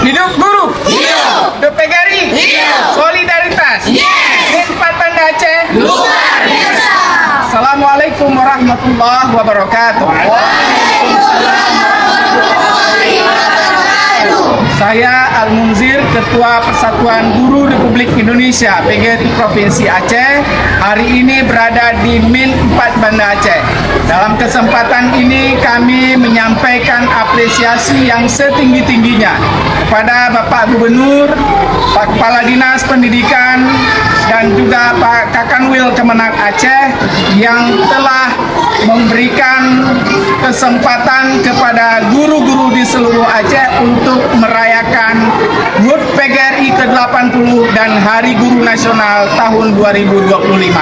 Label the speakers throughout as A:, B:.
A: Hidup guru. Hidup PGRI. Solidaritas. Khidmat Banda Aceh.
B: Luar biasa.
A: Assalamualaikum warahmatullahi wabarakatuh. Saya Al-Munzir, Ketua Persatuan Guru Republik Indonesia PGRI Provinsi Aceh. Hari ini berada di Min 4 Banda Aceh. Dalam kesempatan ini kami menyampaikan apresiasi yang setinggi-tingginya kepada Bapak Gubernur, Pak Kepala Dinas Pendidikan, dan juga Pak Kakanwil Kemenak Aceh yang telah memberikan kesempatan kepada guru-guru di seluruh Aceh untuk merayakan HUT PGRI ke-80 dan Hari Guru Nasional tahun 2025.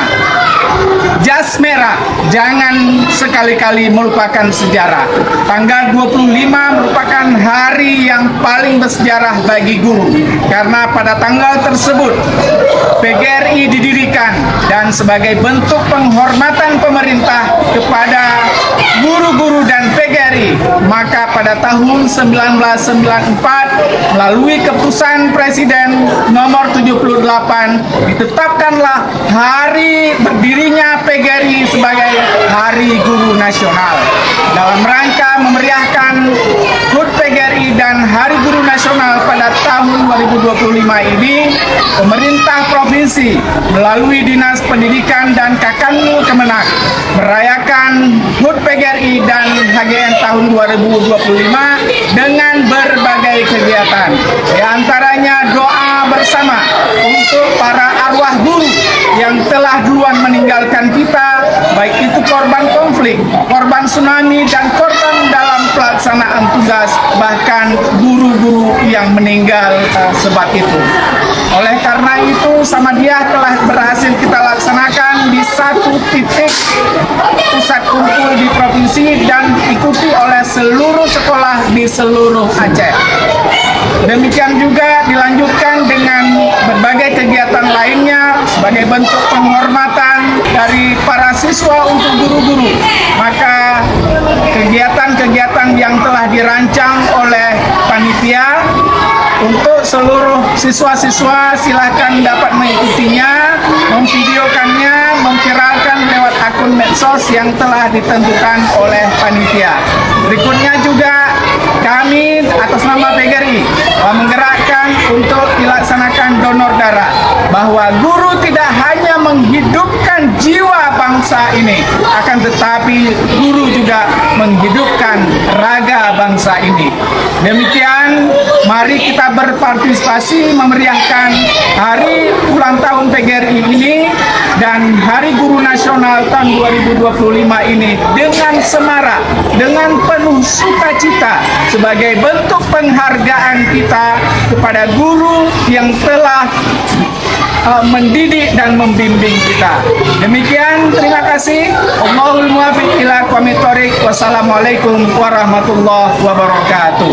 A: Jas merah, jangan sekali-kali melupakan sejarah. Tanggal 25 merupakan hari yang paling bersejarah bagi guru, karena pada tanggal tersebut PGRI didirikan, dan sebagai bentuk penghormatan pemerintah kepada guru-guru dan PGRI, maka pada tahun 1994 melalui keputusan Presiden nomor 78 ditetapkanlah hari berdirinya PGRI sebagai Hari Guru Nasional. Dalam rangka memeriahkan HUT PGRI dan Hari Guru Nasional pada tahun 2025 ini, pemerintah provinsi melalui Dinas Pendidikan dan Kakanwil Kemenak merayakan HUT PGRI dan HGN tahun 2025 dengan berbagai kegiatan. Di antaranya doa bersama untuk para arwah guru yang telah duluan meninggalkan kita, baik itu korban konflik, korban tsunami, dan korban dalam pelaksanaan tugas, bahkan guru-guru yang meninggal sebab itu. Oleh karena itu, Samadiyah telah berhasil kita laksanakan di satu titik pusat kumpul di provinsi dan diikuti oleh seluruh sekolah di seluruh Aceh. Demikian juga dilanjutkan dengan berbagai kegiatan lainnya sebagai bentuk penghormatan dari para siswa untuk guru-guru. Maka kegiatan-kegiatan yang telah dirancang oleh panitia untuk seluruh siswa-siswa silakan dapat mengikutinya, memvideokannya, memviralkan lewat akun medsos yang telah ditentukan oleh panitia. Berikutnya juga kami atas nama PGRI menggerakkan untuk dilaksanakan donor darah, bahwa guru tidak hanya menghidupkan jiwa bangsa ini, akan tetapi guru juga menghidupkan raga bangsa ini. Demikian, mari kita berpartisipasi memeriahkan hari ulang tahun PGRI ini dan Hari Guru Nasional tahun 2025 ini dengan semarak, dengan penuh sukacita, sebagai bentuk penghargaan kita kepada guru yang telah mendidik dan membimbing kita. Demikian, terima kasih. Allahul muwaffiq ila aqwamit thoriq. Wassalamualaikum warahmatullahi wabarakatuh.